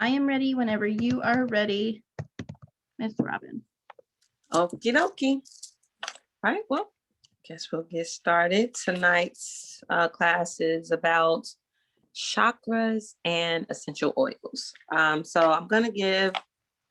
I am ready whenever you are ready, Miss Robin. Okie dokie. All right, well, guess we'll get started. Tonight's class is about chakras and essential oils. So I'm going to give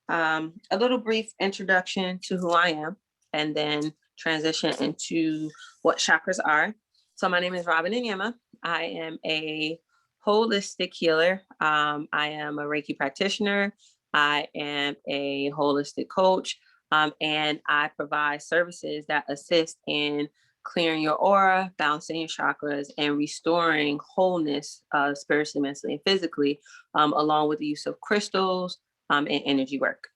a little brief introduction to who I am and then transition into what chakras are. So my name is Robin Nyema. I am a holistic healer. I am a Reiki practitioner. I am a holistic coach. And I provide services that assist in clearing your aura, balancing your chakras, and restoring wholeness spiritually, mentally, and physically, along with the use of crystals and energy work.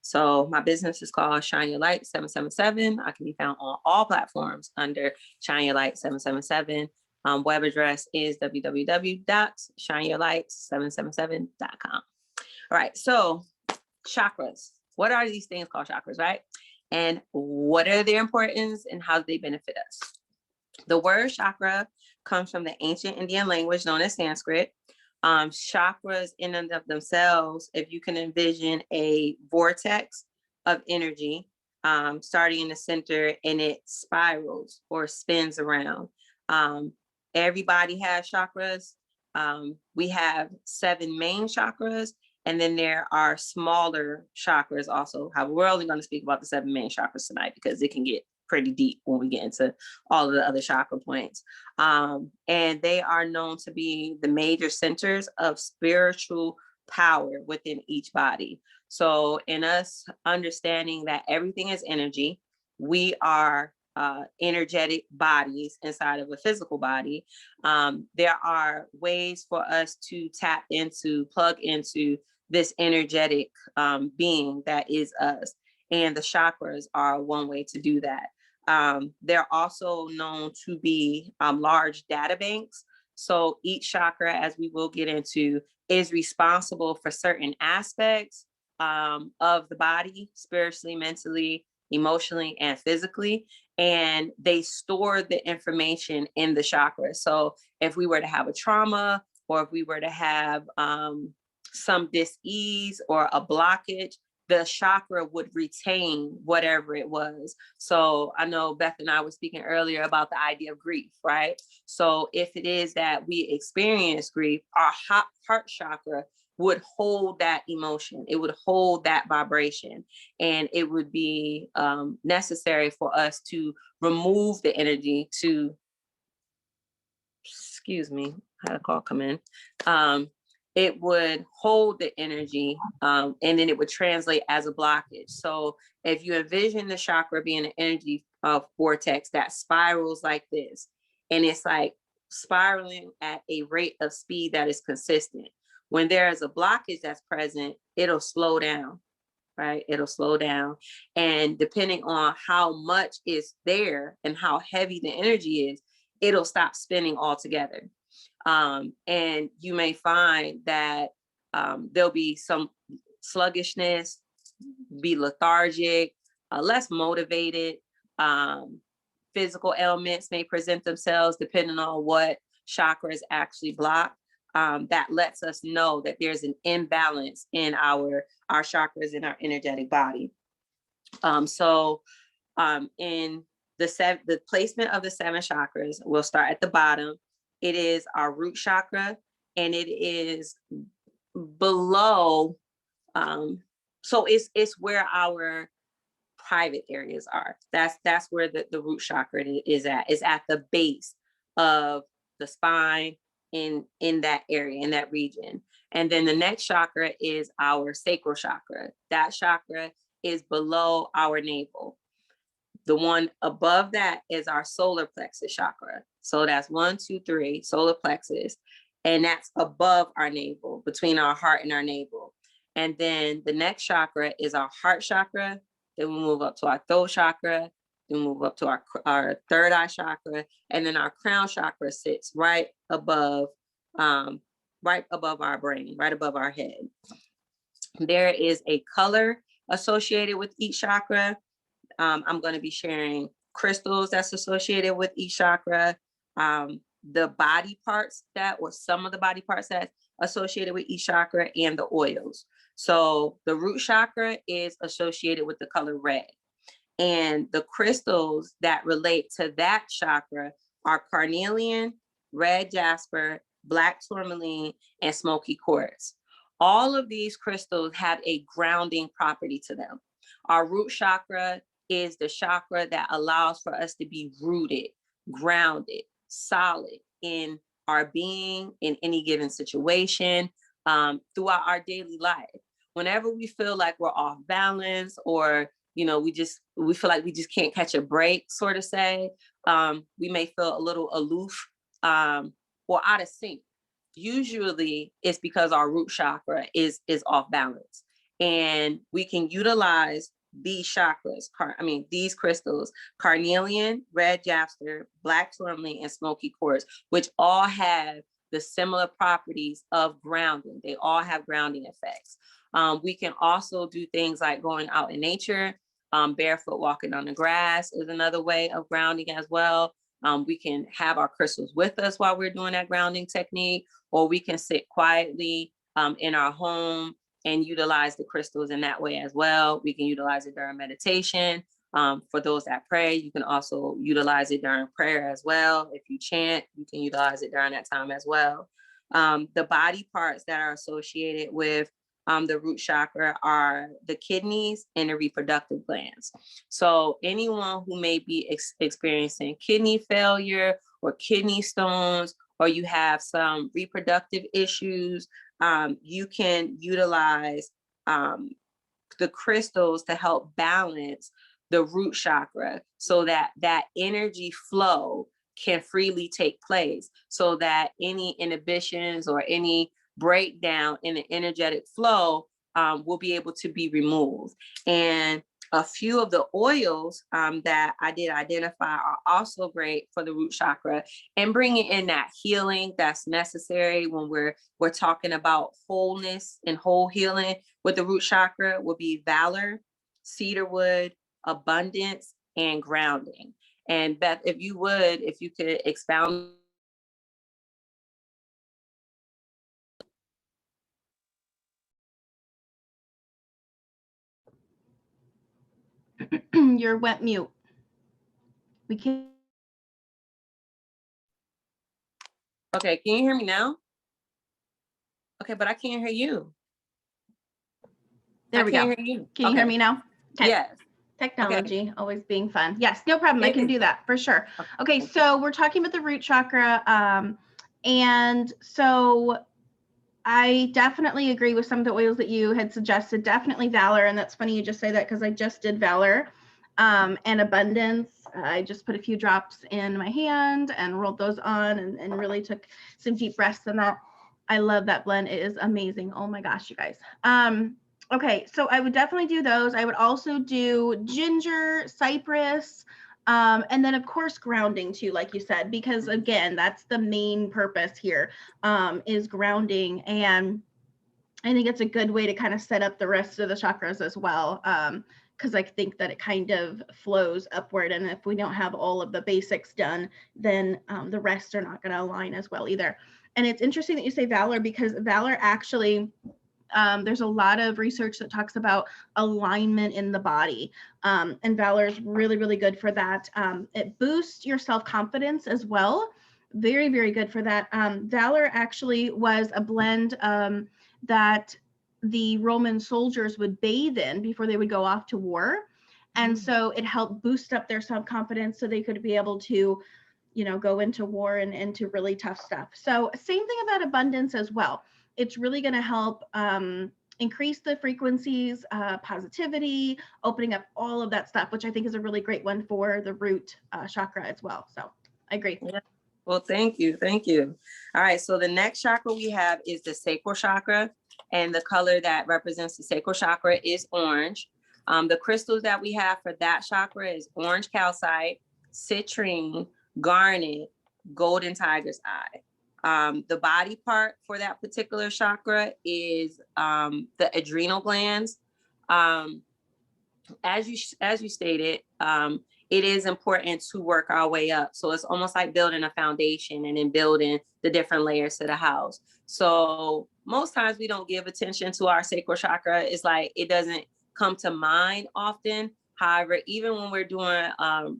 So my business is called Shine Your Light 777. I can be found on all platforms under Shine Your Light 777. Web address is www.shineyourlight777.com. All right, so chakras. What are these things called chakras, right? And what are their importance and how do they benefit us? The word chakra comes from the ancient Indian language known as Sanskrit. Chakras in and of themselves, if you can envision a vortex of energy starting in the center and it spirals or spins around. Everybody has chakras. We have 7 main chakras, and then there are smaller chakras also. However, we're only going to speak about the 7 main chakras tonight because it can get pretty deep when we get into all of the other chakra points. And they are known to be the major centers of spiritual power within each body. So in us understanding that everything is energy, we are energetic bodies inside of a physical body. There are ways for us to tap into, plug into this energetic being that is us. And the chakras are one way to do that. They're also known to be large data banks. So each chakra, as we will get into, is responsible for certain aspects of the body, spiritually, mentally, emotionally, and physically. And they store the information in the chakras. So if we were to have a trauma, or if we were to have some dis-ease or a blockage, the chakra would retain whatever it was. So I know Beth and I were speaking earlier about the idea of grief, right? So if it is that we experience grief, our heart chakra would hold that emotion. It would hold that vibration. And it would be necessary for us to remove the energy to, excuse me, I had a call come in. It would hold the energy and then it would translate as a blockage. So if you envision the chakra being an energy vortex that spirals like this, and it's like spiraling at a rate of speed that is consistent. When there is a blockage that's present, it'll slow down, right? It'll slow down. And depending on how much is there and how heavy the energy is, it'll stop spinning altogether. And you may find that there'll be some sluggishness, be lethargic, less motivated. Physical ailments may present themselves depending on what chakras actually block. That lets us know that there's an imbalance in our chakras in our energetic body. So in the placement of the 7 chakras, we'll start at the bottom. It is our root chakra, and it is below. So it's where our private areas are. That's where the root chakra is at. It's at the base of the spine in that area, in that region. And then the next chakra is our sacral chakra. That chakra is below our navel. The one above that is our solar plexus chakra. So that's 1, 2, 3, solar plexus. And that's above our navel, between our heart and our navel. And then the next chakra is our heart chakra. Then we move up to our throat chakra. Then we move up to our third eye chakra. And then our crown chakra sits right above our brain, right above our head. There is a color associated with each chakra. I'm going to be sharing crystals that's associated with each chakra. The body parts or some of the body parts that associated with each chakra and the oils. So the root chakra is associated with the color red. And the crystals that relate to that chakra are carnelian, red jasper, black tourmaline, and smoky quartz. All of these crystals have a grounding property to them. Our root chakra is the chakra that allows for us to be rooted, grounded, solid in our being, in any given situation, throughout our daily life. Whenever we feel like we're off balance, or we feel like we just can't catch a break, sort of say, we may feel a little aloof, or out of sync. Usually it's because our root chakra is off balance, and we can utilize these chakras, these crystals, carnelian, red jasper, black tourmaline, and smoky quartz, which all have the similar properties of grounding. They all have grounding effects. We can also do things like going out in nature. Barefoot walking on the grass is another way of grounding as well. We can have our crystals with us while we're doing that grounding technique, or we can sit quietly in our home and utilize the crystals in that way as well. We can utilize it during meditation. For those that pray, you can also utilize it during prayer as well. If you chant, you can utilize it during that time as well. The body parts that are associated with the root chakra are the kidneys and the reproductive glands. So anyone who may be experiencing kidney failure or kidney stones, or you have some reproductive issues, you can utilize the crystals to help balance the root chakra, so that that energy flow can freely take place, so that any inhibitions or any breakdown in the energetic flow will be able to be removed. And a few of the oils that I did identify are also great for the root chakra, and bringing in that healing that's necessary when we're talking about wholeness and whole healing with the root chakra will be valor, cedarwood, abundance, and grounding. And Beth, if you could expound. You're wet mute. We can. Okay, can you hear me now? Okay, but I can't hear you. There we go. Hear you. Can you hear me now? Okay. Yes. Technology always being fun. Yes, no problem. I can do that for sure. Okay, so we're talking about the root chakra. And so I definitely agree with some of the oils that you had suggested. Definitely valor. And that's funny you just say that, because I just did valor and abundance. I just put a few drops in my hand and rolled those on and really took some deep breaths in that. I love that blend. It is amazing. Oh my gosh, you guys. Okay, so I would definitely do those. I would also do ginger, cypress, and then of course grounding too, like you said, because again, that's the main purpose here, is grounding. And I think it's a good way to kind of set up the rest of the chakras as well, because I think that it kind of flows upward. And if we don't have all of the basics done, then the rest are not going to align as well either. And it's interesting that you say valor, because valor actually, there's a lot of research that talks about alignment in the body, and valor is really, really good for that. It boosts your self-confidence as well. Very, very good for that. Valor actually was a blend that the Roman soldiers would bathe in before they would go off to war. And so it helped boost up their self-confidence so they could be able to, go into war and into really tough stuff. So same thing about abundance as well. It's really going to help increase the frequencies, positivity, opening up all of that stuff, which I think is a really great one for the root chakra as well. So I agree. Yeah. Well, thank you. Thank you. All right. So the next chakra we have is the Sacral Chakra, and the color that represents the Sacral Chakra is orange. The crystals that we have for that chakra is orange calcite, citrine, garnet, golden tiger's eye. The body part for that particular chakra is the adrenal glands. As you stated, it is important to work our way up. So it's almost like building a foundation and then building the different layers to the house. So most times we don't give attention to our sacral chakra. It's like it doesn't come to mind often. However, even when we're doing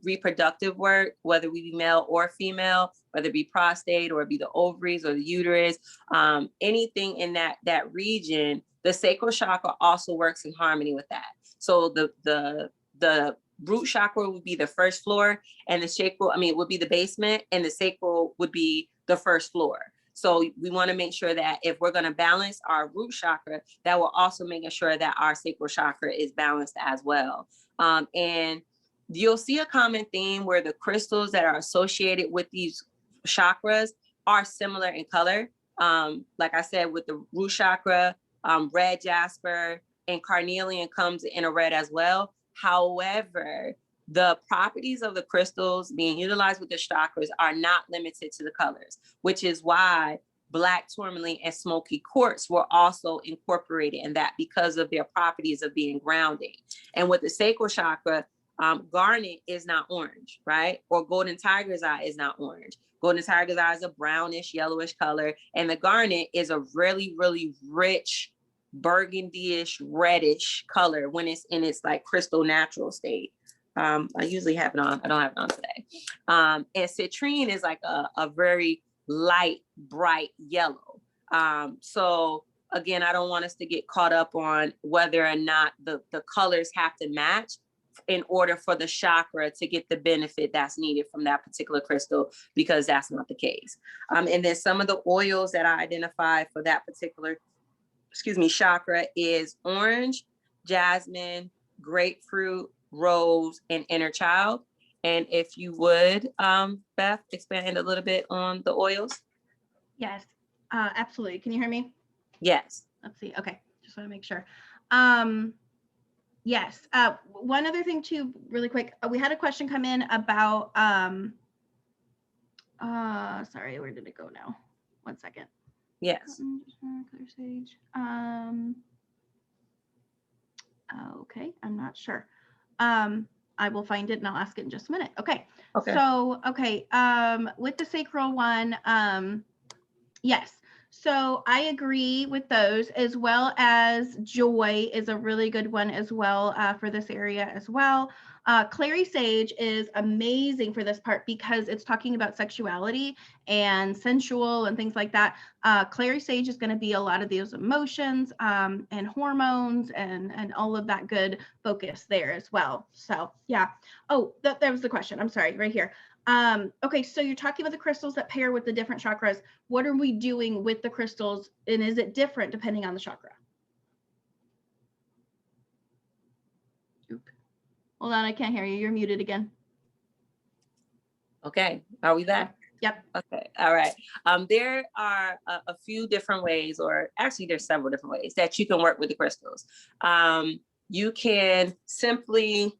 reproductive work, whether we be male or female, whether it be prostate or it be the ovaries or the uterus, anything in that region, the sacral chakra also works in harmony with that. So the root chakra would be the first floor, and the sacral, would be the basement, and the sacral would be the first floor. So we want to make sure that if we're going to balance our root chakra, that we're also making sure that our sacral chakra is balanced as well. And you'll see a common theme where the crystals that are associated with these chakras are similar in color. Like I said, with the root chakra, red jasper and carnelian comes in a red as well. However, the properties of the crystals being utilized with the chakras are not limited to the colors, which is why black tourmaline and smoky quartz were also incorporated in that because of their properties of being grounding. And with the sacral chakra, garnet is not orange, right? Or golden tiger's eye is not orange. Golden tiger's eye is a brownish, yellowish color. And the garnet is a really, really rich, burgundy-ish, reddish color when it's in its like crystal natural state. I usually have it on. I don't have it on today. And citrine is like a very light, bright yellow. So again, I don't want us to get caught up on whether or not the colors have to match in order for the chakra to get the benefit that's needed from that particular crystal, because that's not the case. And then some of the oils that I identified for that particular, chakra is orange, jasmine, grapefruit, rose, and inner child. And if you would, Beth, expand a little bit on the oils. Yes, absolutely. Can you hear me? Yes. Let's see. Okay, just want to make sure. Yes. One other thing too, really quick. We had a question come in about, sorry, where did it go now? 1 second. Yes. Clear sage. Okay, I'm not sure. I will find it and I'll ask it in just a minute. Okay. So, with the sacral one, yes. So I agree with those, as well as joy is a really good one as well for this area as well. Clary sage is amazing for this part because it's talking about sexuality and sensual and things like that. Clary sage is going to be a lot of those emotions and hormones and all of that good focus there as well. So yeah. Oh, that was the question. I'm sorry, right here. Okay, so you're talking about the crystals that pair with the different chakras. What are we doing with the crystals, and is it different depending on the chakra? Oop. Hold on, I can't hear you. You're muted again. Okay, are we back? Yep. Okay, all right. There are a few different ways, or actually there's several different ways that you can work with the crystals. You can simply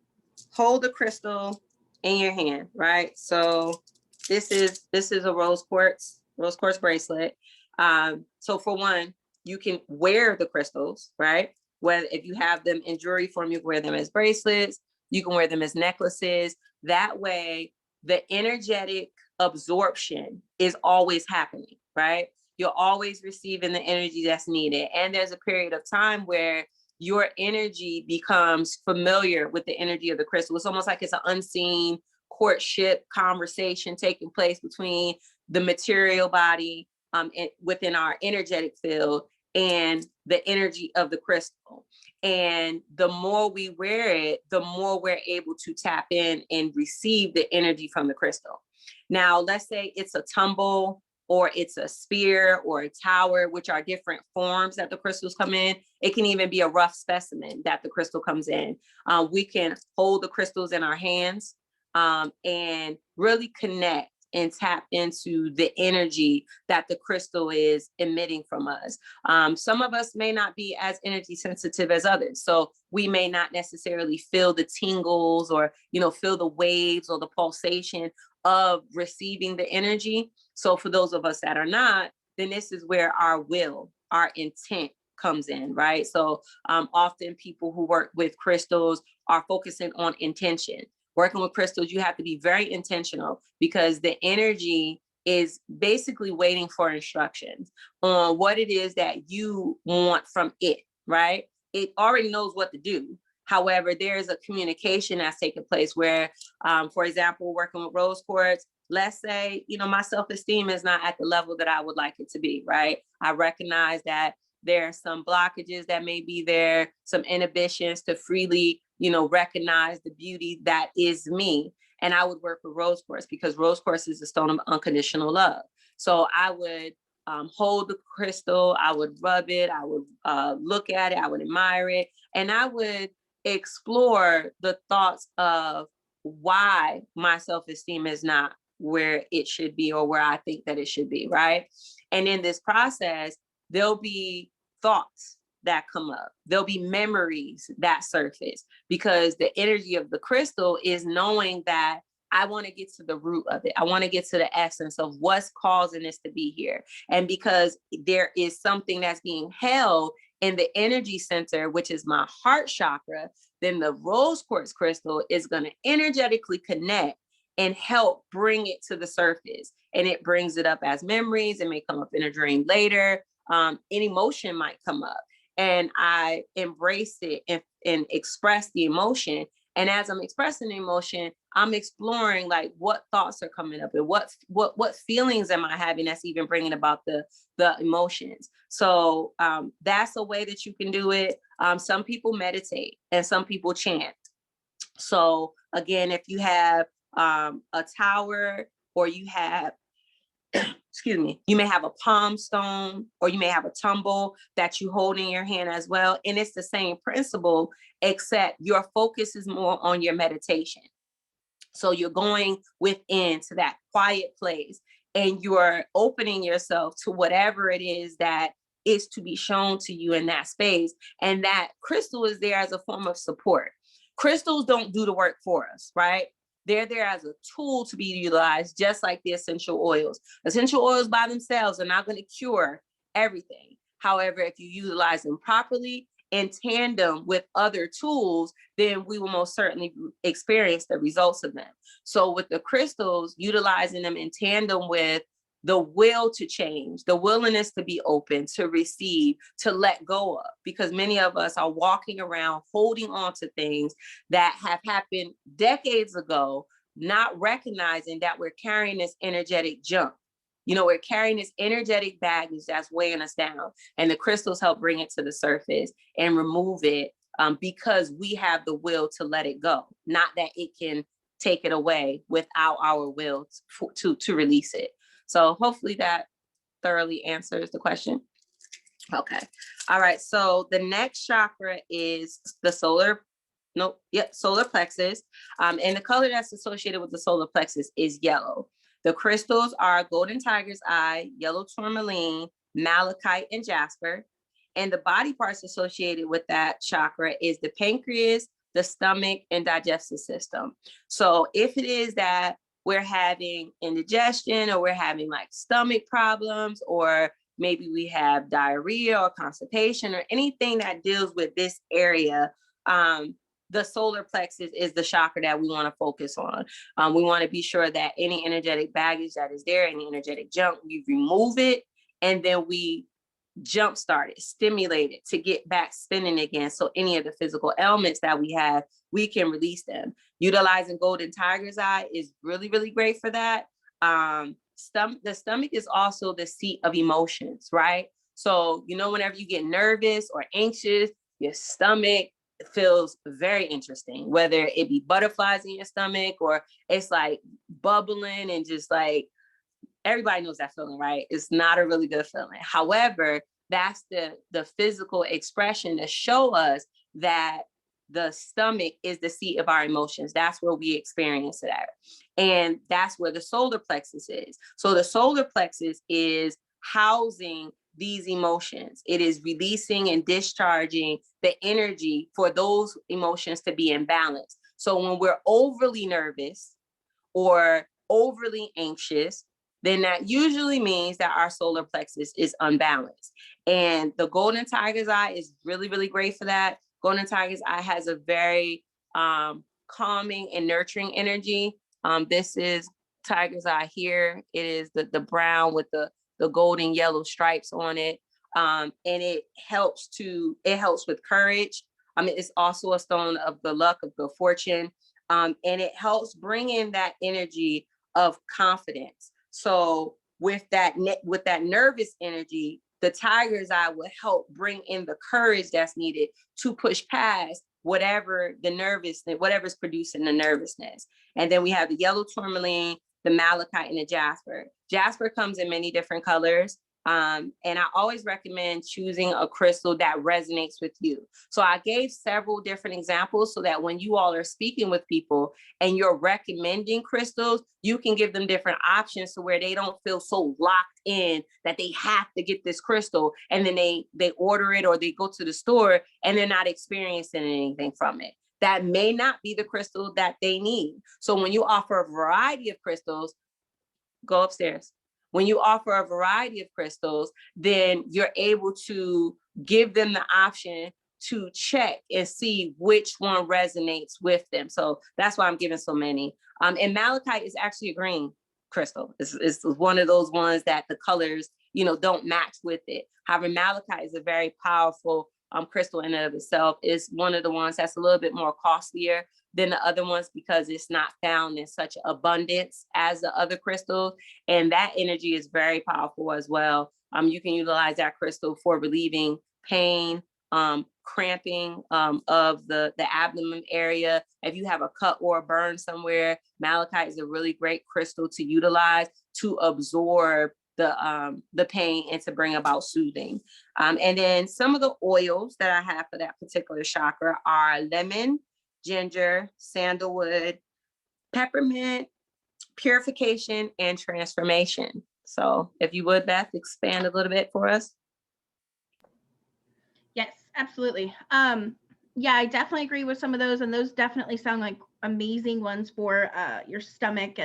hold the crystal in your hand, right? So this is a rose quartz bracelet. So for one, you can wear the crystals, right? Whether if you have them in jewelry form, you can wear them as bracelets, you can wear them as necklaces. That way, the energetic absorption is always happening, right? You're always receiving the energy that's needed. And there's a period of time where your energy becomes familiar with the energy of the crystal. It's almost like it's an unseen courtship conversation taking place between the material body within our energetic field and the energy of the crystal. And the more we wear it, the more we're able to tap in and receive the energy from the crystal. Now, let's say it's a tumble, or it's a spear or a tower, which are different forms that the crystals come in. It can even be a rough specimen that the crystal comes in. We can hold the crystals in our hands and really connect and tap into the energy that the crystal is emitting from us. Some of us may not be as energy sensitive as others. So we may not necessarily feel the tingles or, feel the waves or the pulsation of receiving the energy. So for those of us that are not, then this is where our will, our intent comes in, right? So often people who work with crystals are focusing on intention. working with crystals, you have to be very intentional because the energy is basically waiting for instructions on what it is that you want from it, right? It already knows what to do. However, there's a communication that's taking place where, for example, working with rose quartz, let's say, my self-esteem is not at the level that I would like it to be, right? I recognize that there are some blockages that may be there, some inhibitions to freely, recognize the beauty that is me. And I would work with rose quartz because rose quartz is a stone of unconditional love. So I would hold the crystal, I would rub it, I would look at it, I would admire it, and I would explore the thoughts of why my self-esteem is not where it should be or where I think that it should be, right? And in this process, there'll be thoughts that come up. There'll be memories that surface because the energy of the crystal is knowing that I want to get to the root of it. I want to get to the essence of what's causing this to be here. And because there is something that's being held in the energy center, which is my heart chakra, then the rose quartz crystal is going to energetically connect and help bring it to the surface. And it brings it up as memories. It may come up in a dream later. An emotion might come up. And I embrace it and express the emotion. And as I'm expressing the emotion, I'm exploring like what thoughts are coming up and what feelings am I having that's even bringing about the emotions. So that's a way that you can do it. Some people meditate and some people chant. So again, if you have a tower or you have excuse me, you may have a palm stone or you may have a tumble that you hold in your hand as well. And it's the same principle, except your focus is more on your meditation. So you're going within to that quiet place and you're opening yourself to whatever it is that is to be shown to you in that space. And that crystal is there as a form of support. Crystals don't do the work for us, right? They're there as a tool to be utilized, just like the essential oils. Essential oils by themselves are not going to cure everything. However, if you utilize them properly in tandem with other tools, then we will most certainly experience the results of them. So with the crystals, utilizing them in tandem with the will to change, the willingness to be open, to receive, to let go of, because many of us are walking around holding on to things that have happened decades ago, not recognizing that we're carrying this energetic junk. We're carrying this energetic baggage that's weighing us down, and the crystals help bring it to the surface and remove it because we have the will to let it go, not that it can take it away without our will to release it. So hopefully that thoroughly answers the question. Okay. All right. So the next chakra is the solar plexus. And the color that's associated with the solar plexus is yellow. The crystals are golden tiger's eye, yellow tourmaline, malachite, and jasper. And the body parts associated with that chakra is the pancreas, the stomach, and digestive system. So if it is that we're having indigestion or we're having like stomach problems, or maybe we have diarrhea or constipation or anything that deals with this area, the solar plexus is the chakra that we want to focus on. We want to be sure that any energetic baggage that is there, any energetic junk, we remove it, and then we jumpstart it, stimulate it to get back spinning again. So any of the physical ailments that we have, we can release them. Utilizing golden tiger's eye is really, really great for that. The stomach is also the seat of emotions, right? So, whenever you get nervous or anxious, your stomach feels very interesting, whether it be butterflies in your stomach or it's like bubbling and just like, everybody knows that feeling, right? It's not a really good feeling. However, that's the physical expression to show us that the stomach is the seat of our emotions. That's where we experience it at. And that's where the solar plexus is. So the solar plexus is housing these emotions. It is releasing and discharging the energy for those emotions to be in balance. So when we're overly nervous or overly anxious, then that usually means that our solar plexus is unbalanced. And the golden tiger's eye is really, really great for that. Golden tiger's eye has a very calming and nurturing energy. This is tiger's eye here. It is the brown with the golden yellow stripes on it. And it helps with courage. It's also a stone of the luck, of the fortune. And it helps bring in that energy of confidence. So with that nervous energy, the tiger's eye will help bring in the courage that's needed to push past whatever's producing the nervousness. And then we have the yellow tourmaline, the malachite, and the jasper. Jasper comes in many different colors. And I always recommend choosing a crystal that resonates with you. So I gave several different examples so that when you all are speaking with people and you're recommending crystals, you can give them different options to where they don't feel so locked in that they have to get this crystal, and then they order it or they go to the store and they're not experiencing anything from it. That may not be the crystal that they need. So when you offer a variety of crystals, go upstairs. When you offer a variety of crystals, then you're able to give them the option to check and see which one resonates with them. So that's why I'm giving so many. And malachite is actually a green crystal. It's one of those ones that the colors, don't match with it. However, malachite is a very powerful crystal in and of itself. Is one of the ones that's a little bit more costlier than the other ones because it's not found in such abundance as the other crystals. And that energy is very powerful as well. You can utilize that crystal for relieving pain, cramping of the abdomen area. If you have a cut or a burn somewhere, malachite is a really great crystal to utilize to absorb the pain and to bring about soothing. And then some of the oils that I have for that particular chakra are lemon, ginger, sandalwood, peppermint, purification, and transformation. So if you would, Beth, expand a little bit for us. Yes, absolutely. Yeah, I definitely agree with some of those, and those definitely sound like amazing ones for your stomach.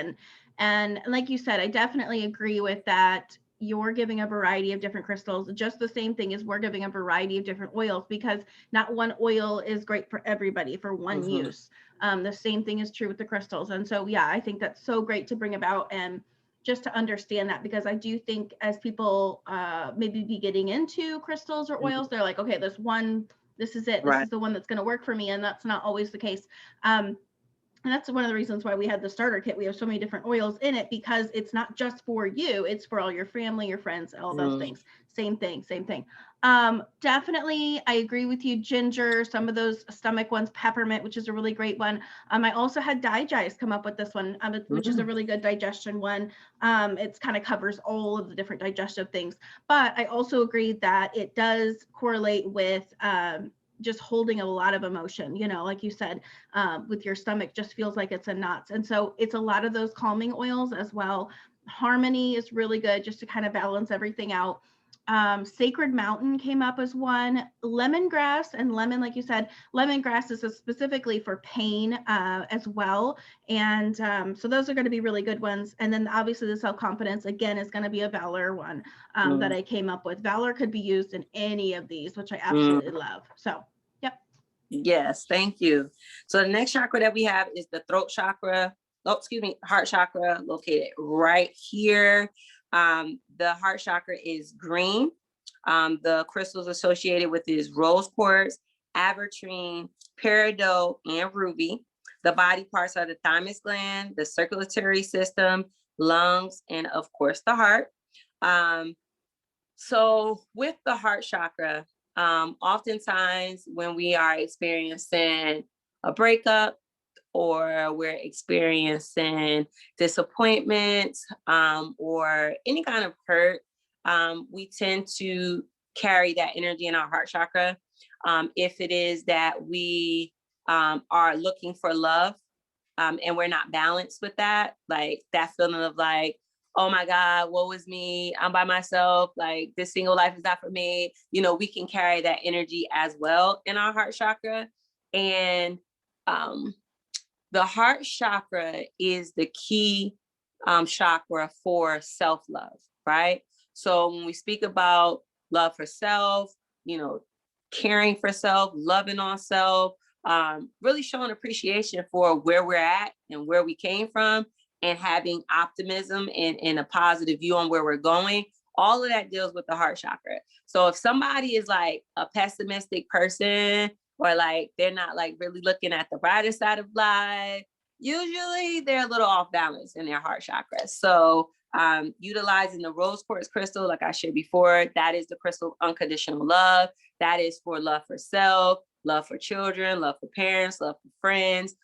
And like you said, I definitely agree with that. You're giving a variety of different crystals, just the same thing as we're giving a variety of different oils, because not one oil is great for everybody for one use. The same thing is true with the crystals. And so, yeah, I think that's so great to bring about, and just to understand that, because I do think as people maybe be getting into crystals or oils, they're like, okay, this is it. This is the one that's going to work for me. And that's not always the case. And that's one of the reasons why we had the starter kit. We have so many different oils in it, because it's not just for you, it's for all your family, your friends, all those things. Same thing. Definitely, I agree with you. Ginger, some of those stomach ones, peppermint, which is a really great one. I also had digest come up with this one, which is a really good digestion one. It's kind of covers all of the different digestive things. But I also agree that it does correlate with just holding a lot of emotion, like you said, with your stomach just feels like it's in knots. And so it's a lot of those calming oils as well. Harmony is really good just to kind of balance everything out. Sacred Mountain came up as one. Lemongrass and lemon, like you said, lemongrass is specifically for pain as well. And so those are going to be really good ones. And then obviously the self-confidence, again, is going to be a Valor one that I came up with. Valor could be used in any of these, which I absolutely love. So, yep. Yes, thank you. So the next chakra that we have is the throat chakra. Heart chakra, located right here. The heart chakra is green. The crystals associated with it is rose quartz, avertrine, peridot, and ruby. The body parts are the thymus gland, the circulatory system, lungs, and of course the heart. So with the heart chakra, oftentimes when we are experiencing a breakup, or we're experiencing disappointment, or any kind of hurt, we tend to carry that energy in our heart chakra. If it is that we are looking for love, and we're not balanced with that, like that feeling of like, oh my God, woe is me, I'm by myself, like this single life is not for me, we can carry that energy as well in our heart chakra. And the heart chakra is the key chakra for self-love, right? So when we speak about love for self, caring for self, loving on self, really showing appreciation for where we're at and where we came from, and having optimism and a positive view on where we're going. All of that deals with the heart chakra. So if somebody is like a pessimistic person, or like they're not like really looking at the brighter side of life, usually they're a little off balance in their heart chakra. So utilizing the rose quartz crystal, like I shared before, that is the crystal of unconditional love. That is for love for self, love for children, love for parents, love for friends,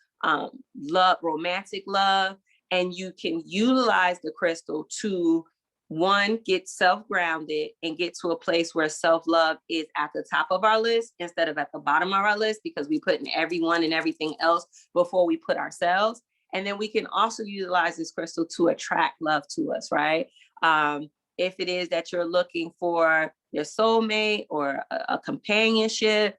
love, romantic love. And you can utilize the crystal to, one, get self-grounded and get to a place where self-love is at the top of our list instead of at the bottom of our list, because we put in everyone and everything else before we put ourselves. And then we can also utilize this crystal to attract love to us, right? If it is that you're looking for your soulmate or a companionship,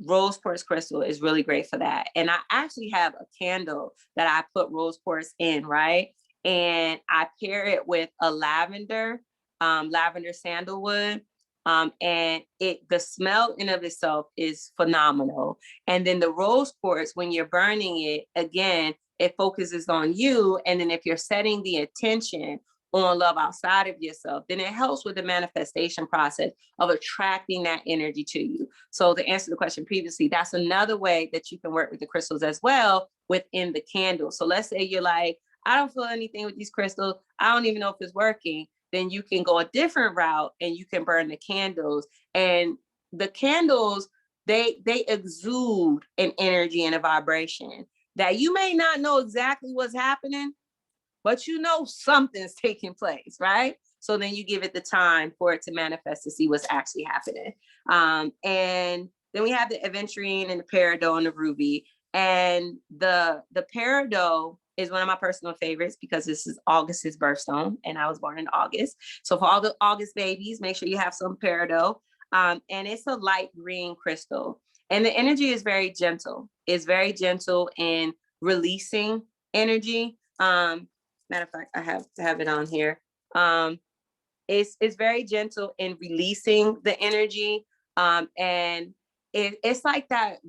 rose quartz crystal is really great for that. And I actually have a candle that I put rose quartz in, right? And I pair it with a lavender sandalwood. And the smell in of itself is phenomenal. And then the rose quartz, when you're burning it, again, it focuses on you. And then if you're setting the attention on love outside of yourself, then it helps with the manifestation process of attracting that energy to you. So to answer the question previously, that's another way that you can work with the crystals as well within the candle. So let's say you're like, I don't feel anything with these crystals, I don't even know if it's working. Then you can go a different route and you can burn the candles. And the candles, they exude an energy and a vibration that you may not know exactly what's happening, but you know something's taking place, right? So then you give it the time for it to manifest to see what's actually happening. And then we have the aventurine and the peridot and the ruby. And the peridot is one of my personal favorites because this is August's birthstone, and I was born in August. So for all the August babies, make sure you have some peridot. And it's a light green crystal. And the energy is very gentle. It's very gentle in releasing energy. Matter of fact, I have to have it on here. It's very gentle in releasing the energy. And it's like that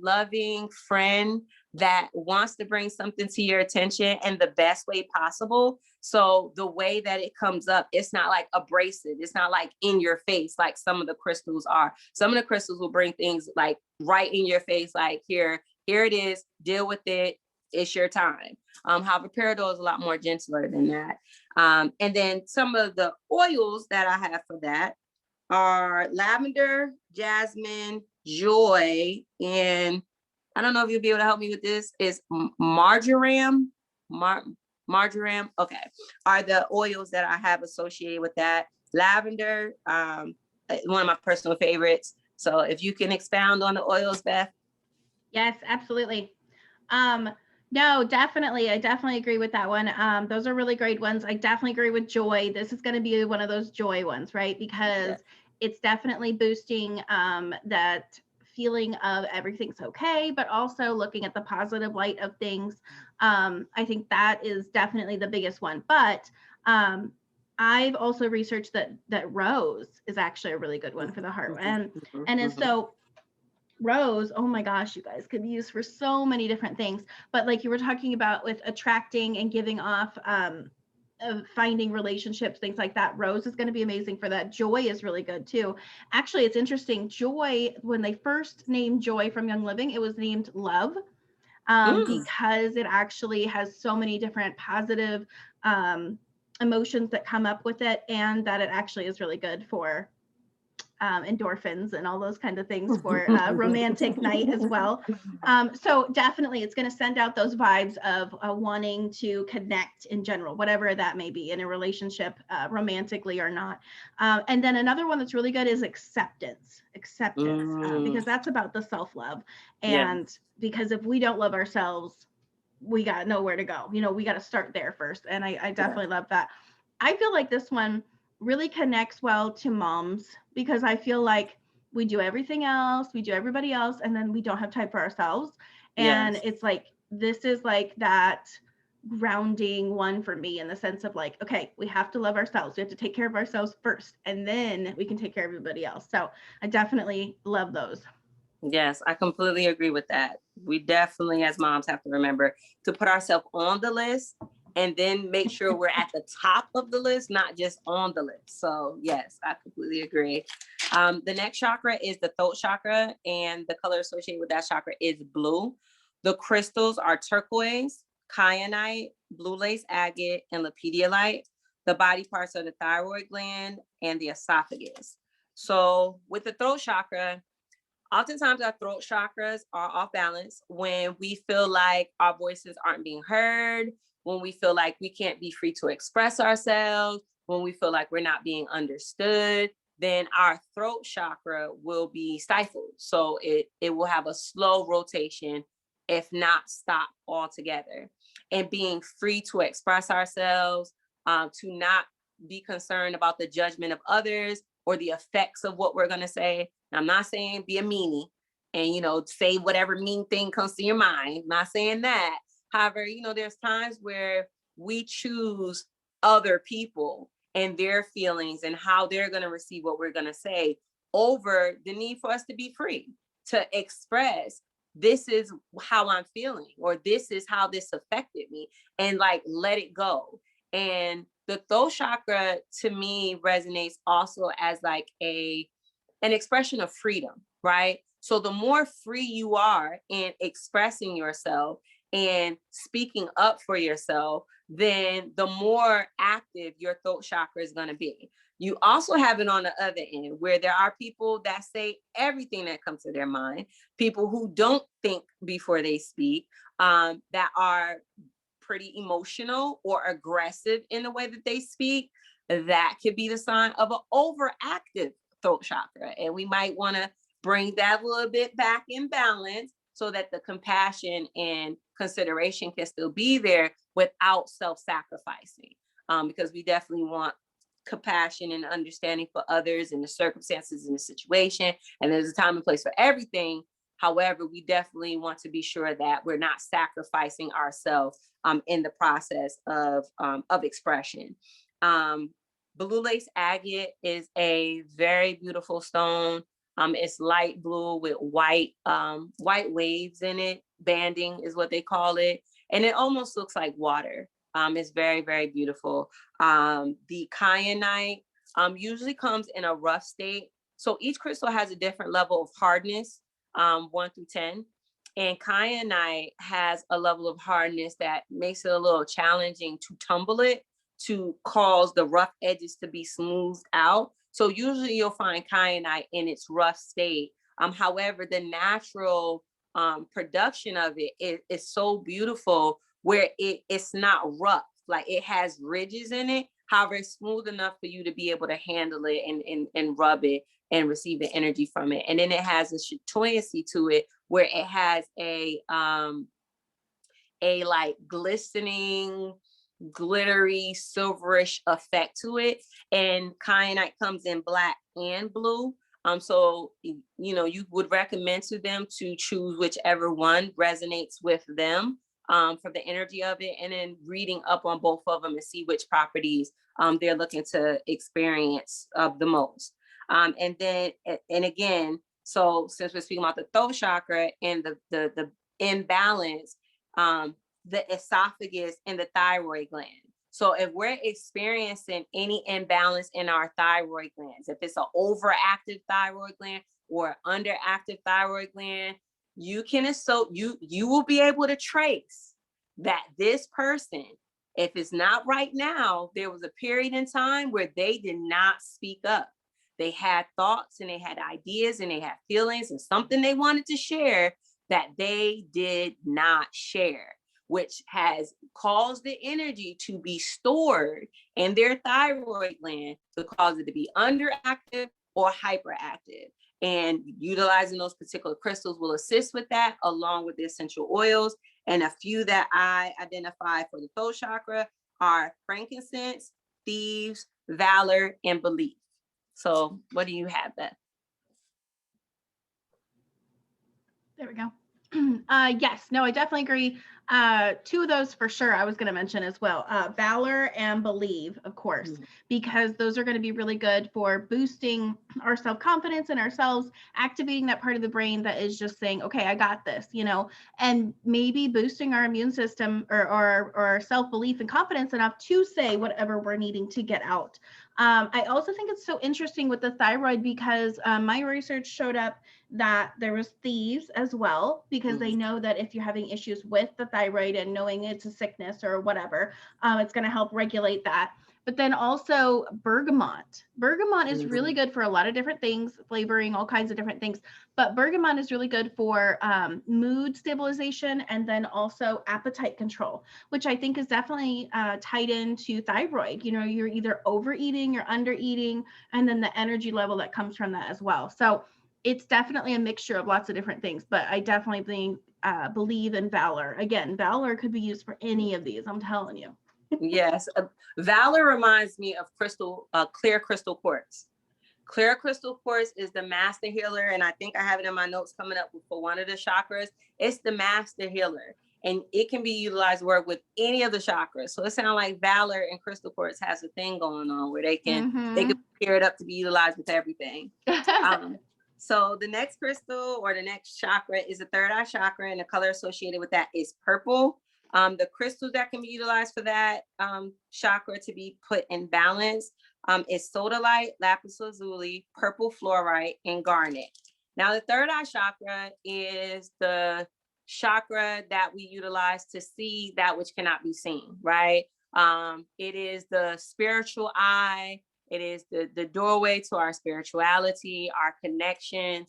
loving friend that wants to bring something to your attention in the best way possible. So the way that it comes up, it's not like abrasive. It's not like in your face, like some of the crystals are. Some of the crystals will bring things like right in your face, like here it is, deal with it. It's your time. However, peridot is a lot more gentler than that. And then some of the oils that I have for that are lavender, jasmine, joy, and I don't know if you'll be able to help me with this, is marjoram. Marjoram, okay, are the oils that I have associated with that. Lavender, one of my personal favorites. So if you can expound on the oils, Beth. Yes, absolutely. No, definitely. I definitely agree with that one. Those are really great ones. I definitely agree with joy. This is going to be one of those joy ones, right? Because it's definitely boosting that feeling of everything's okay, but also looking at the positive light of things. I think that is definitely the biggest one. But I've also researched that rose is actually a really good one for the heart. And so rose, oh my gosh, you guys, could be used for so many different things. But like you were talking about with attracting and giving off, finding relationships, things like that, rose is going to be amazing for that. Joy is really good too. Actually, it's interesting. Joy, when they first named joy from Young Living, it was named love, because it actually has so many different positive emotions that come up with it, and that it actually is really good for endorphins and all those kinds of things for a romantic night as well. So definitely it's going to send out those vibes of wanting to connect in general, whatever that may be in a relationship, romantically or not. And then another one that's really good is acceptance, because that's about the self-love. And because if we don't love ourselves, we got nowhere to go. We got to start there first. And I definitely love that. I feel like this one really connects well to moms, because I feel like we do everything else, we do everybody else, and then we don't have time for ourselves. And it's like, this is like that grounding one for me, in the sense of like, okay, we have to love ourselves. We have to take care of ourselves first, and then we can take care of everybody else. So I definitely love those. Yes, I completely agree with that. We definitely, as moms, have to remember to put ourselves on the list and then make sure we're at the top of the list, not just on the list. So yes, I completely agree. The next chakra is the throat chakra, and the color associated with that chakra is blue. The crystals are turquoise, kyanite, blue lace agate, and lepidolite. The body parts are the thyroid gland and the esophagus. So with the throat chakra, oftentimes our throat chakras are off balance when we feel like our voices aren't being heard, when we feel like we can't be free to express ourselves, when we feel like we're not being understood, then our throat chakra will be stifled. So it will have a slow rotation, if not stop altogether. And being free to express ourselves, to not be concerned about the judgment of others or the effects of what we're going to say. I'm not saying be a meanie and, say whatever mean thing comes to your mind. I'm not saying that. However, there's times where we choose other people and their feelings and how they're going to receive what we're going to say over the need for us to be free, to express this is how I'm feeling, or this is how this affected me, and let it go. And the throat chakra to me resonates also as an expression of freedom, right? So the more free you are in expressing yourself and speaking up for yourself, then the more active your throat chakra is going to be. You also have it on the other end, where there are people that say everything that comes to their mind, people who don't think before they speak, that are pretty emotional or aggressive in the way that they speak. That could be the sign of an overactive throat chakra. And we might want to bring that a little bit back in balance so that the compassion and consideration can still be there without self-sacrificing. Because we definitely want compassion and understanding for others and the circumstances in the situation. And there's a time and place for everything. However, we definitely want to be sure that we're not sacrificing ourselves in the process of expression. Blue lace agate is a very beautiful stone. It's light blue with white waves in it. Banding is what they call it. And it almost looks like water. It's very, very beautiful. The kyanite usually comes in a rough state. So each crystal has a different level of hardness, 1 through 10. And kyanite has a level of hardness that makes it a little challenging to tumble it, to cause the rough edges to be smoothed out. So usually you'll find kyanite in its rough state. However, the natural production of it is so beautiful, where it's not rough, like it has ridges in it. However, it's smooth enough for you to be able to handle it and rub it and receive the energy from it. And then it has a chatoyancy to it, where it has a glistening, glittery, silverish effect to it. And kyanite comes in black and blue. So you would recommend to them to choose whichever one resonates with them for the energy of it, and then reading up on both of them and see which properties they're looking to experience the most. And again, so since we're speaking about the throat chakra and the imbalance, the esophagus and the thyroid gland. So if we're experiencing any imbalance in our thyroid glands, if it's an overactive thyroid gland or underactive thyroid gland, you will be able to trace that this person, if it's not right now, there was a period in time where they did not speak up. They had thoughts and they had ideas and they had feelings and something they wanted to share that they did not share, which has caused the energy to be stored in their thyroid gland to cause it to be underactive or hyperactive. And utilizing those particular crystals will assist with that, along with the essential oils. And a few that I identify for the throat chakra are frankincense, thieves, valor, and belief. So what do you have, Beth? There we go. Yes, no, I definitely agree. Two of those for sure I was going to mention as well. Valor and Believe, of course, because those are going to be really good for boosting our self-confidence in ourselves, activating that part of the brain that is just saying, okay, I got this, you know, and maybe boosting our immune system or self-belief and confidence enough to say whatever we're needing to get out. I also think it's so interesting with the thyroid because my research showed up that there was thieves as well, because they know that if you're having issues with the thyroid and knowing it's a sickness or whatever, it's going to help regulate that. But then also bergamot. Bergamot is really good for a lot of different things, flavoring, all kinds of different things. But bergamot is really good for mood stabilization and then also appetite control, which I think is definitely tied into thyroid. You know, you're either overeating, you're undereating, and then the energy level that comes from that as well. So it's definitely a mixture of lots of different things, but I definitely think, believe in valor. Again, valor could be used for any of these, I'm telling you. Yes. Valor reminds me of clear crystal quartz. Clear crystal quartz is the master healer. And I think I have it in my notes coming up for one of the chakras. It's the master healer. And it can be utilized to work with any of the chakras. So it sounds like Valor and crystal quartz has a thing going on where they can pair it up to be utilized with everything. So the next crystal or the next chakra is the third eye chakra, and the color associated with that is purple. The crystals that can be utilized for that chakra to be put in balance is sodalite, lapis lazuli, purple fluorite, and garnet. Now, the third eye chakra is the chakra that we utilize to see that which cannot be seen, right? It is the spiritual eye. It is the doorway to our spirituality, our connection.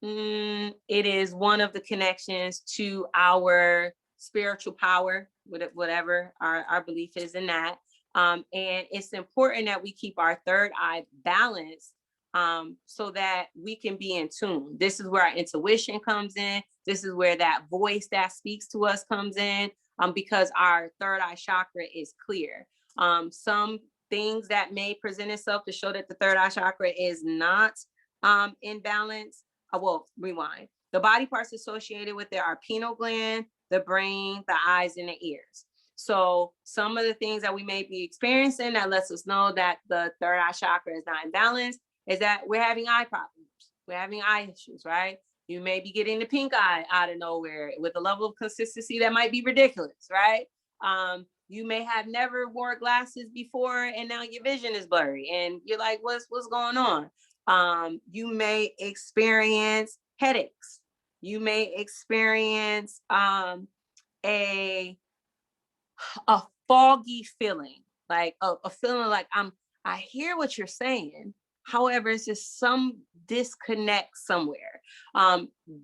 It is one of the connections to our spiritual power, whatever our belief is in that. And it's important that we keep our third eye balanced so that we can be in tune. This is where our intuition comes in. This is where that voice that speaks to us comes in because our third eye chakra is clear. Some things that may present itself to show that the third eye chakra is not in balance. Well, rewind. The body parts associated with it are pineal gland, the brain, the eyes, and the ears. So some of the things that we may be experiencing that lets us know that the third eye chakra is not in balance is that we're having eye problems. We're having eye issues, right? You may be getting the pink eye out of nowhere with a level of consistency that might be ridiculous, right? You may have never wore glasses before and now your vision is blurry and you're like, what's going on? You may experience headaches. You may experience a foggy feeling, like a feeling like I hear what you're saying. However, it's just some disconnect somewhere.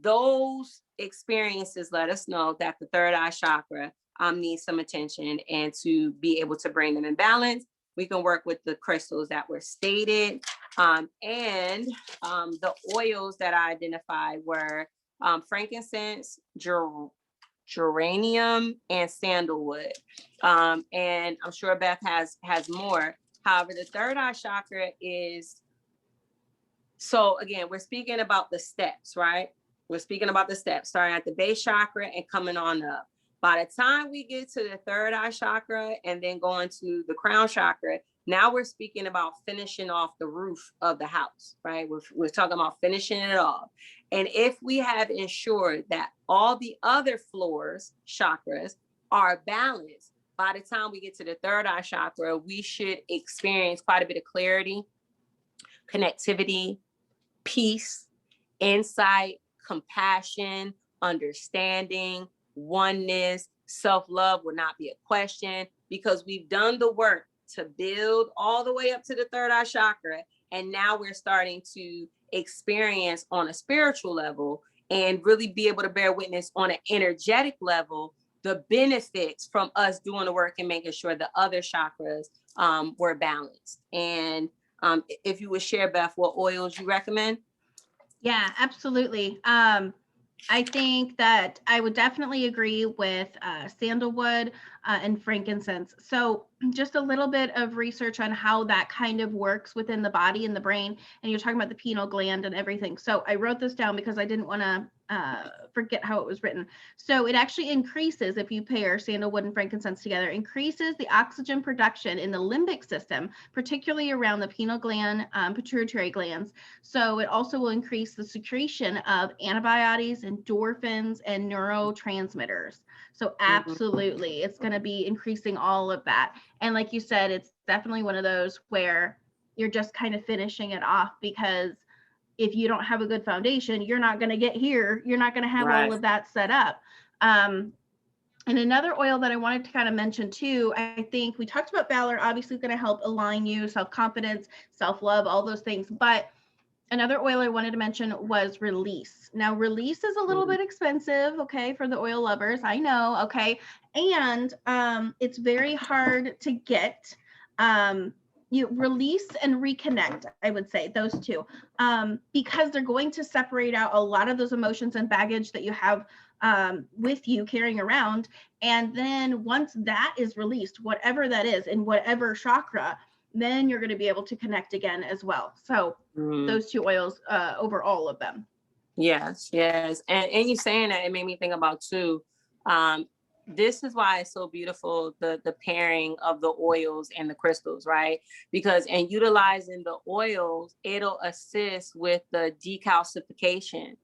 Those experiences let us know that the third eye chakra needs some attention, and to be able to bring them in balance, we can work with the crystals that were stated. And the oils that I identified were frankincense, geranium, and sandalwood. And I'm sure Beth has more. However, the third eye chakra is, so again, we're speaking about the steps, right? We're speaking about the steps, starting at the base chakra and coming on up. By the time we get to the third eye chakra and then going to the crown chakra, now we're speaking about finishing off the roof of the house, right? We're talking about finishing it off. And if we have ensured that all the other floors, chakras, are balanced, by the time we get to the third eye chakra, we should experience quite a bit of clarity, connectivity, peace, insight, compassion, understanding, oneness, self-love will not be a question, because we've done the work to build all the way up to the third eye chakra. And now we're starting to experience on a spiritual level and really be able to bear witness on an energetic level the benefits from us doing the work and making sure the other chakras were balanced. And if you would share, Beth, what oils you recommend? Yeah, absolutely. I think that I would definitely agree with sandalwood and frankincense. So just a little bit of research on how that kind of works within the body and the brain. And you're talking about the pineal gland and everything. So I wrote this down because I didn't want to forget how it was written. So it actually increases, if you pair sandalwood and frankincense together, increases the oxygen production in the limbic system, particularly around the pineal gland, pituitary glands. So it also will increase the secretion of antibiotics, endorphins, and neurotransmitters. So absolutely, it's going to be increasing all of that. And like you said, it's definitely one of those where you're just kind of finishing it off, because if you don't have a good foundation, you're not going to get here. You're not going to have all of that set up. And another oil that I wanted to kind of mention too, I think we talked about Valor, obviously going to help align you, self-confidence, self-love, all those things. But another oil I wanted to mention was Release. Now, Release is a little bit expensive, okay, for the oil lovers. I know, okay. And it's very hard to get. You Release and Reconnect, I would say, those two, because they're going to separate out a lot of those emotions and baggage that you have with you carrying around. And then once that is released, whatever that is in whatever chakra, then you're going to be able to connect again as well. So those two oils over all of them. Yes. And you saying that, it made me think about too, this is why it's so beautiful, the pairing of the oils and the crystals, right? Because in utilizing the oils, it'll assist with the decalcification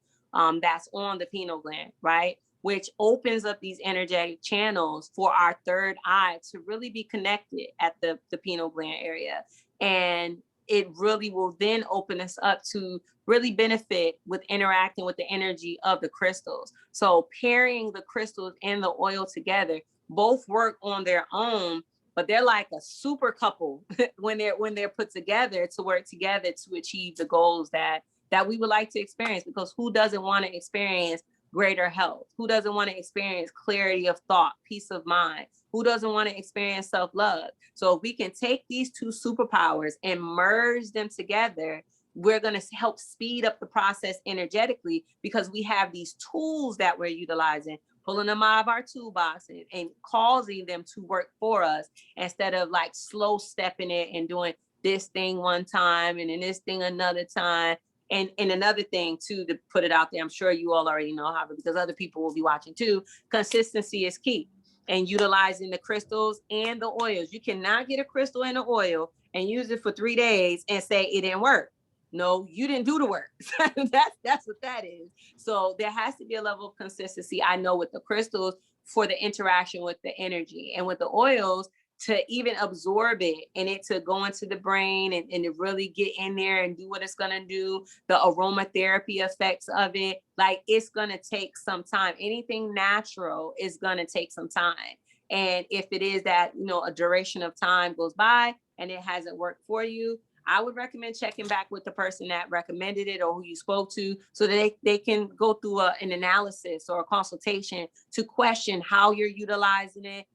that's on the pineal gland, right? Which opens up these energetic channels for our third eye to really be connected at the pineal gland area. And it really will then open us up to really benefit with interacting with the energy of the crystals. So pairing the crystals and the oil together, both work on their own, but they're like a super couple when they're put together to work together to achieve the goals that we would like to experience. Because who doesn't want to experience greater health? Who doesn't want to experience clarity of thought, peace of mind? Who doesn't want to experience self-love? So if we can take these two superpowers and merge them together, we're going to help speed up the process energetically, because we have these tools that we're utilizing, pulling them out of our toolbox and causing them to work for us, instead of like slow stepping it and doing this thing one time and then this thing another time. And another thing too, to put it out there, I'm sure you all already know how, because other people will be watching too, consistency is key. And utilizing the crystals and the oils. You cannot get a crystal and an oil and use it for 3 days and say it didn't work. No, you didn't do the work. That's what that is. So there has to be a level of consistency, I know, with the crystals for the interaction with the energy, and with the oils to even absorb it and it to go into the brain and to really get in there and do what it's going to do, the aromatherapy effects of it. Like, it's going to take some time. Anything natural is going to take some time. And if it is that, a duration of time goes by and it hasn't worked for you, I would recommend checking back with the person that recommended it or who you spoke to, so that they can go through an analysis or a consultation to question how you're utilizing it.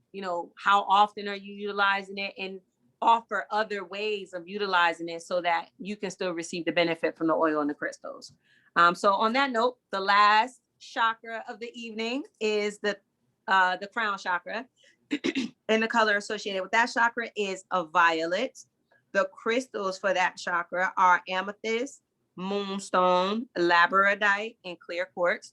How often are you utilizing it, and offer other ways of utilizing it so that you can still receive the benefit from the oil and the crystals. So on that note, the last chakra of the evening is the Crown Chakra. And the color associated with that chakra is a violet. The crystals for that chakra are amethyst, moonstone, labradorite, and clear quartz.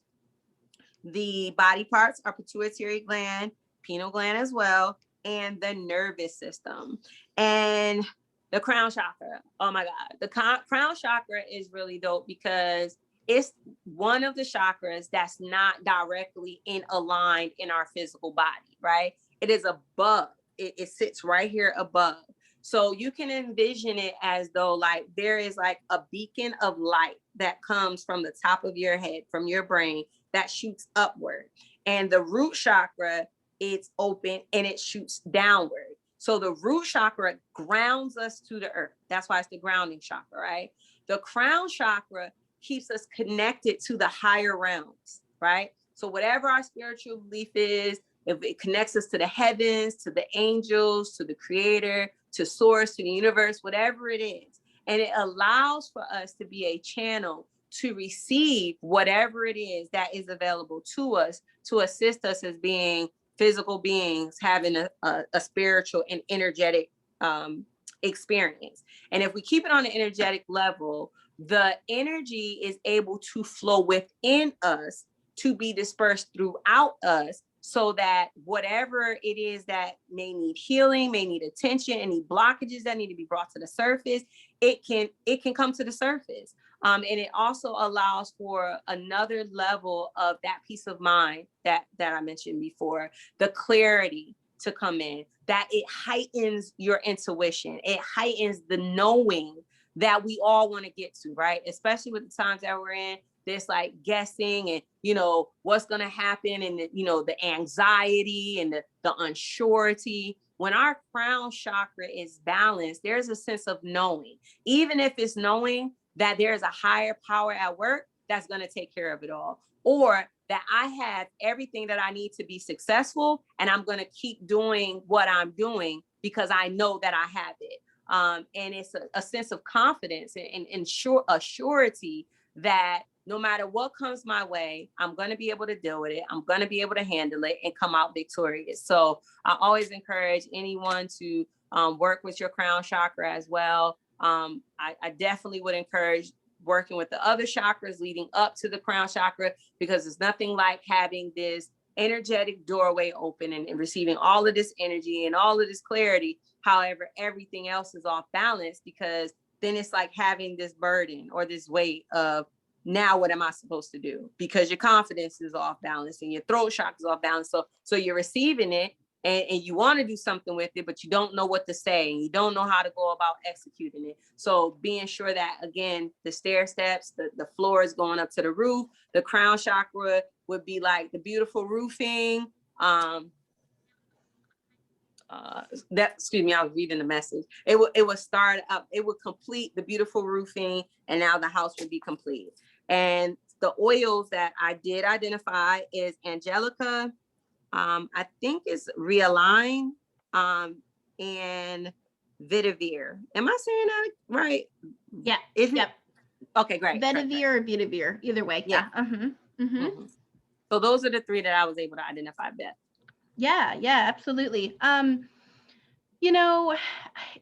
The body parts are pituitary gland, pineal gland as well, and the nervous system. And the crown chakra, oh my God, the crown chakra is really dope because it's one of the chakras that's not directly aligned in our physical body, right? It is above. It sits right here above. So you can envision it as though like there is like a beacon of light that comes from the top of your head, from your brain, that shoots upward. And the root chakra, it's open and it shoots downward. So the root chakra grounds us to the earth. That's why it's the grounding chakra, right? The crown chakra keeps us connected to the higher realms, right? So whatever our spiritual belief is, if it connects us to the heavens, to the angels, to the creator, to source, to the universe, whatever it is. And it allows for us to be a channel to receive whatever it is that is available to us to assist us as being physical beings having a spiritual and energetic experience. And if we keep it on an energetic level, the energy is able to flow within us to be dispersed throughout us, so that whatever it is that may need healing, may need attention, any blockages that need to be brought to the surface, it can come to the surface. And it also allows for another level of that peace of mind that I mentioned before, the clarity to come in, that it heightens your intuition. It heightens the knowing that we all want to get to, right? Especially with the times that we're in, this like guessing and, what's going to happen, and, the anxiety and the unsurety. When our crown chakra is balanced, there's a sense of knowing, even if it's knowing that there's a higher power at work that's going to take care of it all, or that I have everything that I need to be successful, and I'm going to keep doing what I'm doing because I know that I have it. And it's a sense of confidence and a surety that no matter what comes my way, I'm going to be able to deal with it. I'm going to be able to handle it and come out victorious. So I always encourage anyone to work with your crown chakra as well. I definitely would encourage working with the other chakras leading up to the crown chakra, because it's nothing like having this energetic doorway open and receiving all of this energy and all of this clarity. However, everything else is off balance, because then it's like having this burden or this weight of, now what am I supposed to do? Because your confidence is off balance and your throat chakra is off balance. So you're receiving it and you want to do something with it, but you don't know what to say and you don't know how to go about executing it. So being sure that, again, the stair steps, the floor is going up to the roof. The crown chakra would be like the beautiful roofing. Excuse me, I was reading the message. It would start up, it would complete the beautiful roofing, and now the house would be complete. And the oils that I did identify is Angelica, I think it's Realign, and Vetiver. Am I saying that right? Yeah. Yep. Okay, great. Vetiver or Vetiver, either way. Yeah. So those are the three that I was able to identify best. Yeah, absolutely.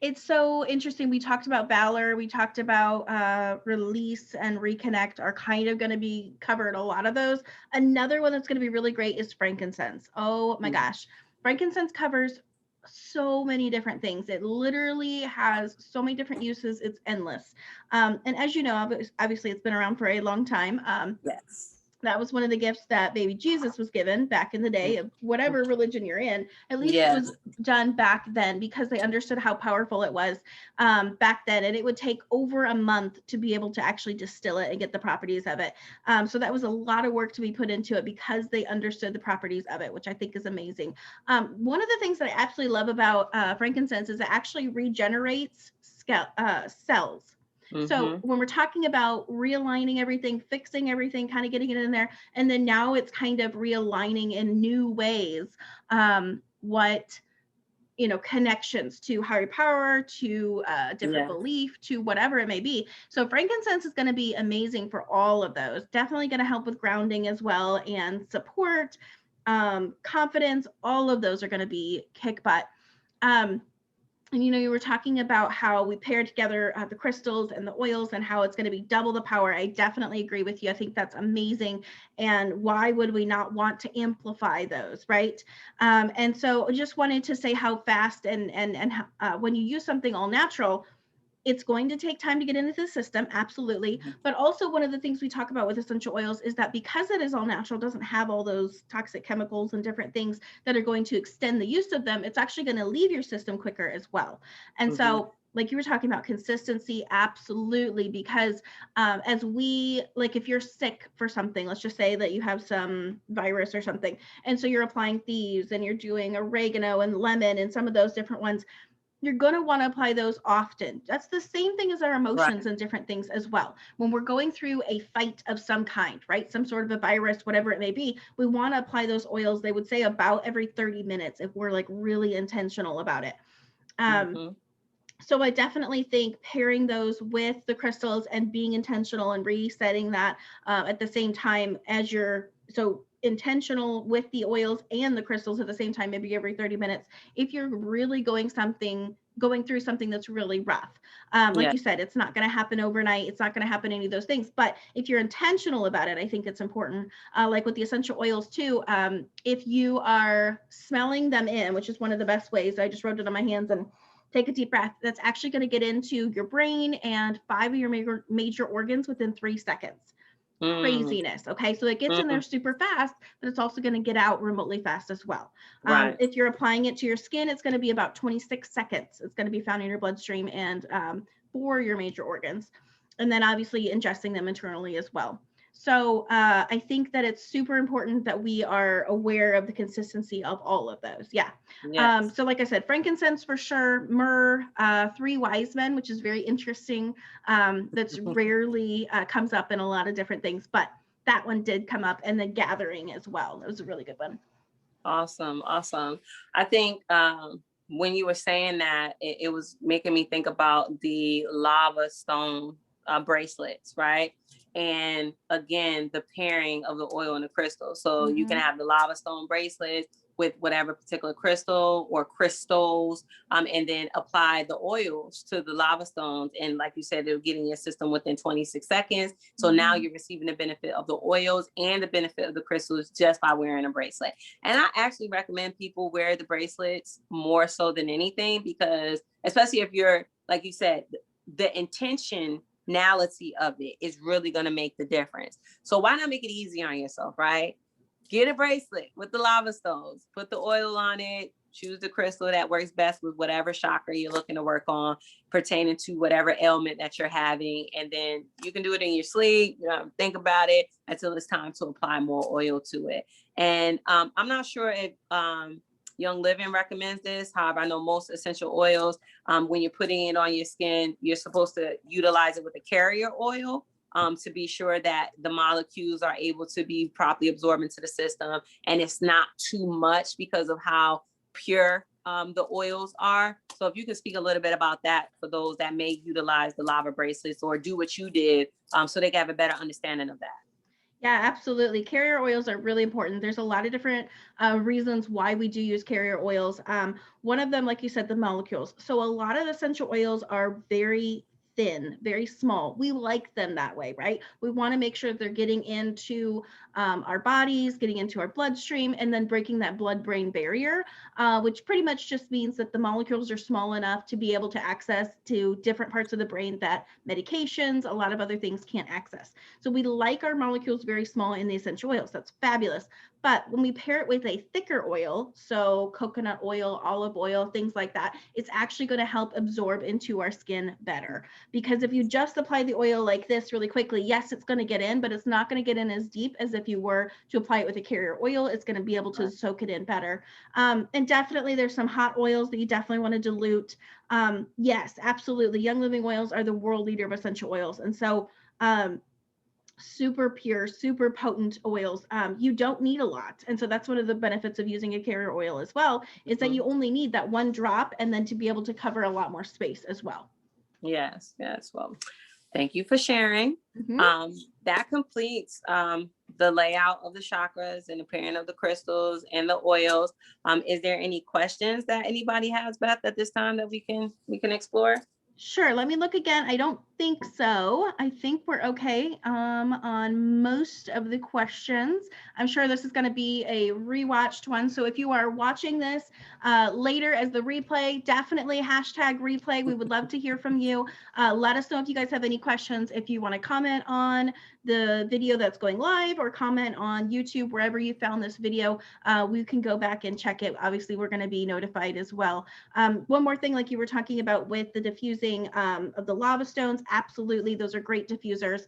It's so interesting. We talked about Valor, we talked about Release and Reconnect are kind of going to be covered, a lot of those. Another one that's going to be really great is Frankincense. Oh my gosh. Frankincense covers so many different things. It literally has so many different uses. It's endless. And as you know, obviously it's been around for a long time. Yes. That was one of the gifts that baby Jesus was given back in the day, of whatever religion you're in. At least it was done back then, because they understood how powerful it was back then. And it would take over a month to be able to actually distill it and get the properties of it. So that was a lot of work to be put into it, because they understood the properties of it, which I think is amazing. One of the things that I absolutely love about frankincense is it actually regenerates cells. So when we're talking about realigning everything, fixing everything, kind of getting it in there, and then now it's kind of realigning in new ways, connections to higher power, to different belief, to whatever it may be. So frankincense is going to be amazing for all of those. Definitely going to help with grounding as well, and support, confidence. All of those are going to be kick butt. And you were talking about how we pair together the crystals and the oils and how it's going to be double the power. I definitely agree with you. I think that's amazing. And why would we not want to amplify those, right? And so I just wanted to say how fast and when you use something all natural, it's going to take time to get into the system, absolutely. But also one of the things we talk about with essential oils is that because it is all natural, doesn't have all those toxic chemicals and different things that are going to extend the use of them, it's actually going to leave your system quicker as well. And so, like you were talking about consistency, absolutely, because as we, like if you're sick for something, let's just say that you have some virus or something, and so you're applying thieves and you're doing oregano and lemon and some of those different ones, you're going to want to apply those often. That's the same thing as our emotions and different things as well. When we're going through a fight of some kind, right? Some sort of a virus, whatever it may be, we want to apply those oils, they would say about every 30 minutes if we're like really intentional about it. So I definitely think pairing those with the crystals and being intentional and resetting that at the same time as you're so intentional with the oils and the crystals at the same time, maybe every 30 minutes, if you're really going through something that's really rough. Like you said, it's not going to happen overnight. It's not going to happen any of those things. But if you're intentional about it, I think it's important. Like with the essential oils too, if you are smelling them in, which is one of the best ways, I just wrote it on my hands, and take a deep breath. That's actually going to get into your brain and 5 of your major organs within 3 seconds. Craziness. Okay. So it gets in there super fast, but it's also going to get out remotely fast as well. Right. If you're applying it to your skin, it's going to be about 26 seconds. It's going to be found in your bloodstream and for your major organs. And then obviously ingesting them internally as well. So I think that it's super important that we are aware of the consistency of all of those. Yeah. Yes. So like I said, frankincense for sure, myrrh, 3 wise men, which is very interesting. That's rarely comes up in a lot of different things, but that one did come up, and the gathering as well. It was a really good one. Awesome. Awesome. I think when you were saying that, it was making me think about the lava stone bracelets, right? And again, the pairing of the oil and the crystal. So you can have the lava stone bracelets with whatever particular crystal or crystals, and then apply the oils to the lava stones. And like you said, it'll get in your system within 26 seconds. So now you're receiving the benefit of the oils and the benefit of the crystals just by wearing a bracelet. And I actually recommend people wear the bracelets more so than anything, because especially if you're, like you said, the intentionality of it is really going to make the difference. So why not make it easy on yourself, right? Get a bracelet with the lava stones, put the oil on it, choose the crystal that works best with whatever chakra you're looking to work on pertaining to whatever ailment that you're having. And then you can do it in your sleep, think about it until it's time to apply more oil to it. And I'm not sure if Young Living recommends this. However, I know most essential oils, when you're putting it on your skin, you're supposed to utilize it with a carrier oil. To be sure that the molecules are able to be properly absorbed into the system, and it's not too much because of how pure the oils are. So if you can speak a little bit about that for those that may utilize the lava bracelets or do what you did, so they can have a better understanding of that. Yeah, absolutely. Carrier oils are really important. There's a lot of different reasons why we do use carrier oils. One of them, like you said, the molecules. So a lot of essential oils are very thin, very small. We like them that way, right? We want to make sure they're getting into our bodies, getting into our bloodstream, and then breaking that blood-brain barrier, which pretty much just means that the molecules are small enough to be able to access to different parts of the brain that medications, a lot of other things can't access. So we like our molecules very small in the essential oils. That's fabulous. But when we pair it with a thicker oil, so coconut oil, olive oil, things like that, it's actually going to help absorb into our skin better. Because if you just apply the oil like this really quickly, yes, it's going to get in, but it's not going to get in as deep as if you were to apply it with a carrier oil. It's going to be able to soak it in better. And definitely there's some hot oils that you definitely want to dilute. Yes, absolutely. Young Living oils are the world leader of essential oils. And so super pure, super potent oils. You don't need a lot. And so that's one of the benefits of using a carrier oil as well, is that you only need that one drop, and then to be able to cover a lot more space as well. Yes. Well, thank you for sharing. That completes the layout of the chakras and the pairing of the crystals and the oils. Is there any questions that anybody has, Beth, at this time that we can explore? Sure. Let me look again. I don't think so. I think we're okay on most of the questions. I'm sure this is going to be a rewatched one. So if you are watching this later as the replay, definitely #replay. We would love to hear from you. Let us know if you guys have any questions. If you want to comment on the video that's going live or comment on YouTube, wherever you found this video, we can go back and check it. Obviously, we're going to be notified as well. One more thing, like you were talking about with the diffusing of the lava stones, absolutely, those are great diffusers.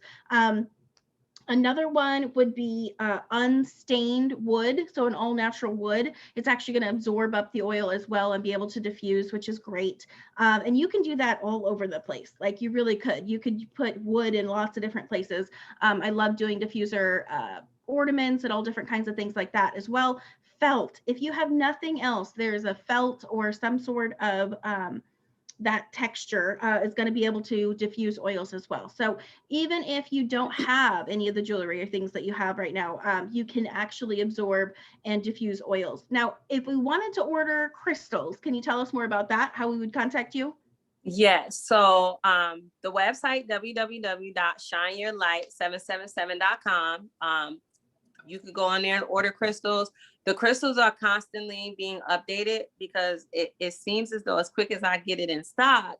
Another one would be unstained wood, so an all natural wood. It's actually going to absorb up the oil as well and be able to diffuse, which is great. And you can do that all over the place. Like you really could. You could put wood in lots of different places. I love doing diffuser ornaments and all different kinds of things like that as well. Felt, if you have nothing else, there's a felt or some sort of that texture is going to be able to diffuse oils as well. So even if you don't have any of the jewelry or things that you have right now, you can actually absorb and diffuse oils. Now, if we wanted to order crystals, can you tell us more about that? How we would contact you? Yes. So the website, www.shineyourlight777.com. You could go on there and order crystals. The crystals are constantly being updated because it seems as though as quick as I get it in stock,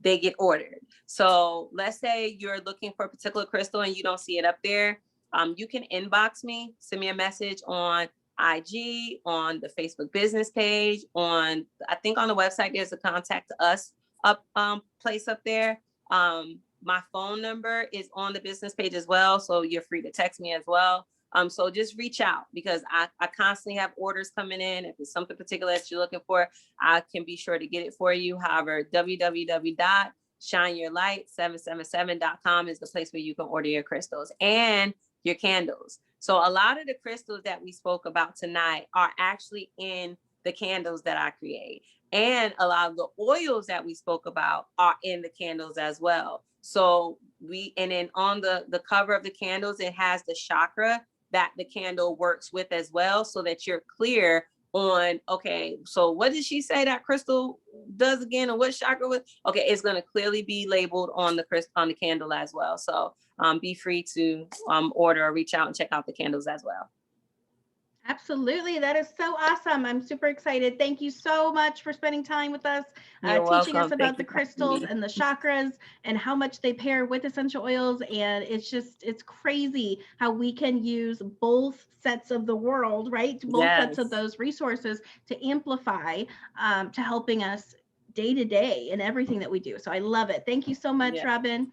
they get ordered. So let's say you're looking for a particular crystal and you don't see it up there. You can inbox me, send me a message on IG, on the Facebook business page, I think on the website, there's a contact us up place up there. My phone number is on the business page as well. So you're free to text me as well. So just reach out because I constantly have orders coming in. If it's something particular that you're looking for, I can be sure to get it for you. However, www.shineyourlight777.com is the place where you can order your crystals and your candles. So a lot of the crystals that we spoke about tonight are actually in the candles that I create. And a lot of the oils that we spoke about are in the candles as well. So and then on the cover of the candles, it has the chakra that the candle works with as well, so that you're clear on, okay, so what did she say that crystal does again, and what chakra was? Okay, it's going to clearly be labeled on the candle as well. So be free to order or reach out and check out the candles as well. Absolutely. That is so awesome. I'm super excited. Thank you so much for spending time with us, teaching us about the crystals and the chakras and how much they pair with essential oils. And it's crazy how we can use both sets of the world, right? Both sets of those resources to amplify, to helping us day to day in everything that we do. So I love it. Thank you so much, Robin.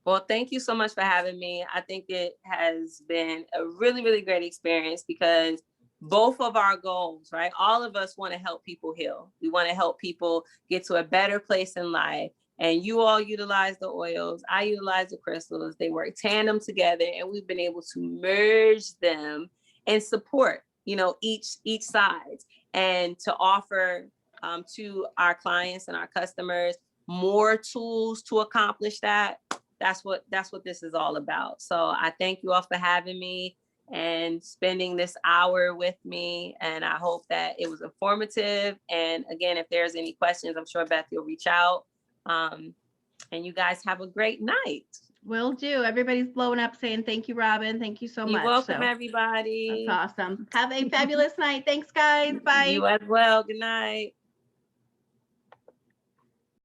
Well, thank you so much for having me. I think it has been a really, really great experience because both of our goals, right? All of us want to help people heal. We want to help people get to a better place in life. And you all utilize the oils. I utilize the crystals. They work tandem together, and we've been able to merge them and support, each side, and to offer to our clients and our customers more tools to accomplish that. That's what this is all about. So I thank you all for having me and spending this hour with me. And I hope that it was informative. And again, if there's any questions, I'm sure Beth, you'll reach out. And you guys have a great night. Will do. Everybody's blowing up saying thank you, Robin. Thank you so much. You're welcome, everybody. That's awesome. Have a fabulous night. Thanks, guys. Bye. You as well. Good night.